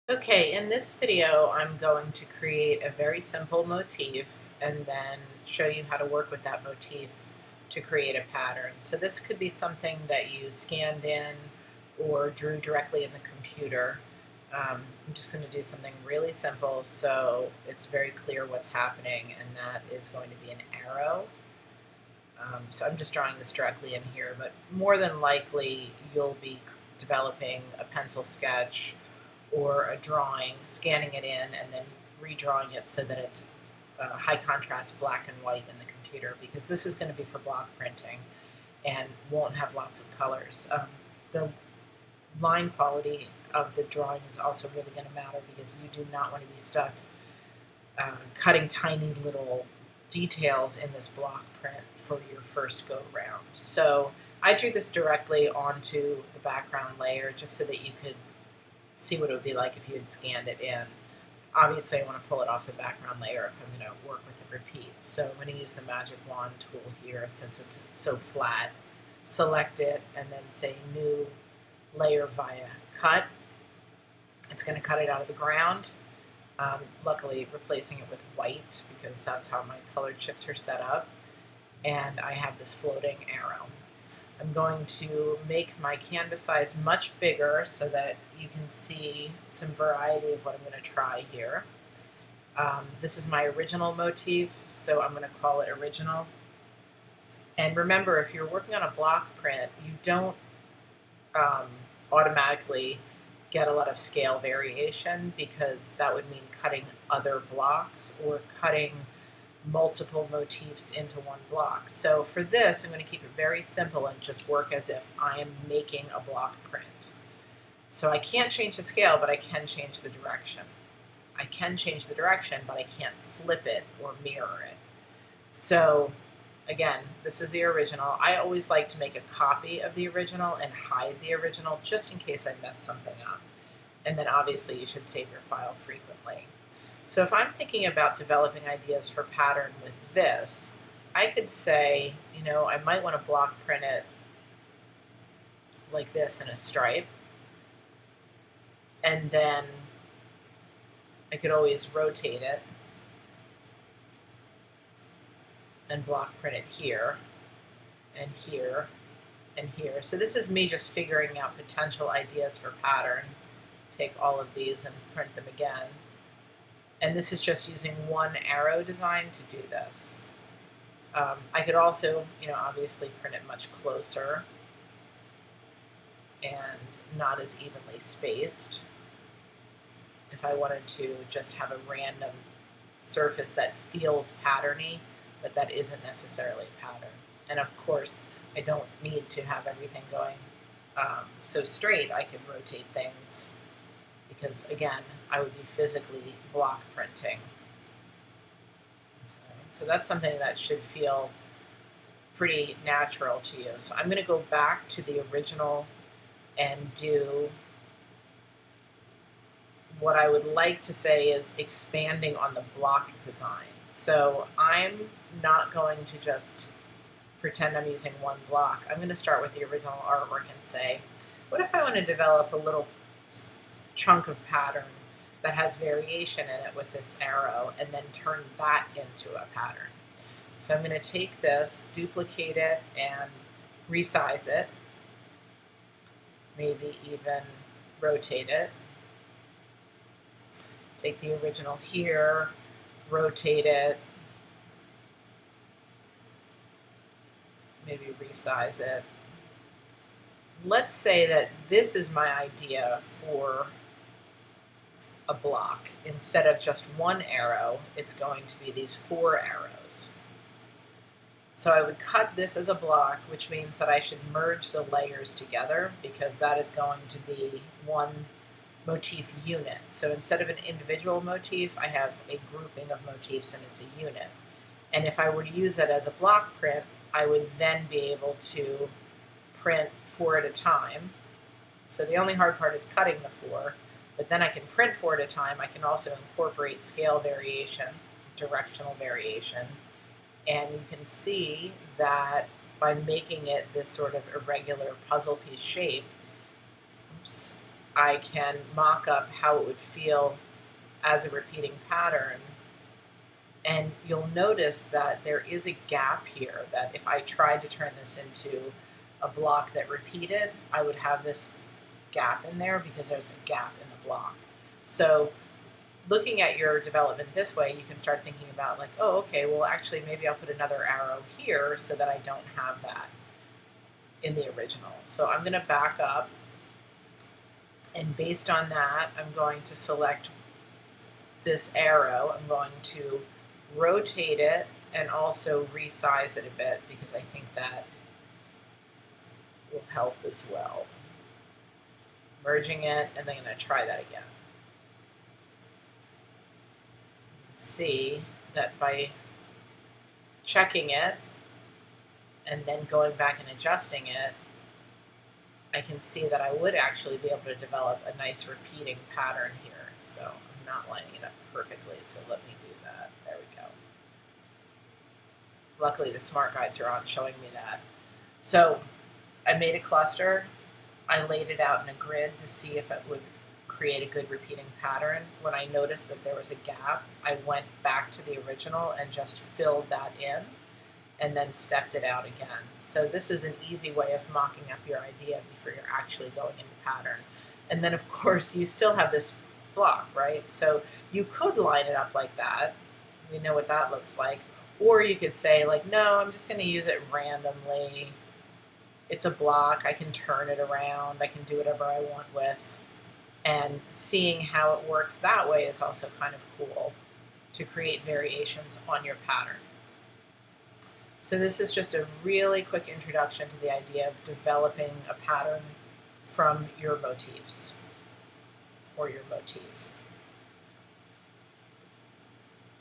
Okay, in this video, I'm going to create a very simple motif and then show you how to work with that motif to create a pattern. So this could be something that you scanned in or drew directly in the computer. I'm just going to do something really simple so it's very clear what's happening, and that is going to be an arrow. So I'm just drawing this directly in here, but more than likely you'll be developing a pencil sketch or a drawing, scanning it in, and then redrawing it so that it's high contrast black and white in the computer, because this is going to be for block printing and won't have lots of colors. The line quality of the drawing is also really going to matter, because you do not want to be stuck cutting tiny little details in this block print for your first go round. So I drew this directly onto the background layer just so that you could see what it would be like if you had scanned it in. Obviously, I want to pull it off the background layer if I'm going to work with the repeat. So I'm going to use the magic wand tool here since it's so flat. Select it and then say new layer via cut. It's going to cut it out of the ground. Luckily, replacing it with white because that's how my colored chips are set up. And I have this floating arrow. I'm going to make my canvas size much bigger so that you can see some variety of what I'm going to try here. This is my original motif, so I'm going to call it original. And remember, if you're working on a block print, you don't automatically get a lot of scale variation, because that would mean cutting other blocks or cutting multiple motifs into one block. So for this, I'm going to keep it very simple and just work as if I am making a block print. So I can't change the scale, but I can change the direction. I can change the direction, but I can't flip it or mirror it. So again, this is the original. I always like to make a copy of the original and hide the original just in case I mess something up. And then obviously you should save your file frequently. So if I'm thinking about developing ideas for pattern with this, I could say, I might want to block print it like this in a stripe. And then I could always rotate it and block print it here and here and here. So this is me just figuring out potential ideas for pattern. Take all of these and print them again. And this is just using one arrow design to do this. I could also, obviously print it much closer and not as evenly spaced if I wanted to just have a random surface that feels patterny, but that isn't necessarily a pattern. And of course, I don't need to have everything going so straight. I could rotate things, because again, I would be physically block printing. Okay, so that's something that should feel pretty natural to you. So I'm going to go back to the original and do what I would like to say is expanding on the block design. So I'm not going to just pretend I'm using one block. I'm going to start with the original artwork and say, what if I want to develop a little chunk of pattern that has variation in it with this arrow, and then turn that into a pattern? So I'm going to take this, duplicate it, and resize it, maybe even rotate it. Take the original here, rotate it, maybe resize it. Let's say that this is my idea for a block. Instead of just one arrow, it's going to be these 4 arrows. So I would cut this as a block, which means that I should merge the layers together, because that is going to be one motif unit. So instead of an individual motif, I have a grouping of motifs and it's a unit. And if I were to use it as a block print, I would then be able to print 4 at a time. So the only hard part is cutting the 4, but then I can print 4 at a time. I can also incorporate scale variation, directional variation, and you can see that by making it this sort of irregular puzzle piece shape, oops, I can mock up how it would feel as a repeating pattern. And you'll notice that there is a gap here, that if I tried to turn this into a block that repeated, I would have this gap in there because there's a gap in the block. So looking at your development this way, you can start thinking about like, oh, okay, well actually maybe I'll put another arrow here so that I don't have that in the original. So I'm going to back up, and based on that, I'm going to select this arrow. I'm going to rotate it and also resize it a bit because I think that will help as well. Merging it, and then I'm going to try that again. See that by checking it and then going back and adjusting it, I can see that I would actually be able to develop a nice repeating pattern here. So I'm not lining it up perfectly, so let me do that. There we go. Luckily the smart guides are on showing me that. So I made a cluster. I laid it out in a grid to see if it would create a good repeating pattern. When I noticed that there was a gap, I went back to the original and just filled that in and then stepped it out again. So this is an easy way of mocking up your idea before you're actually going into pattern. And then of course you still have this block, right? So you could line it up like that. We know what that looks like. Or you could say like, no, I'm just going to use it randomly. It's a block. I can turn it around. I can do whatever I want with. And seeing how it works that way is also kind of cool to create variations on your pattern. So this is just a really quick introduction to the idea of developing a pattern from your motifs or your motif.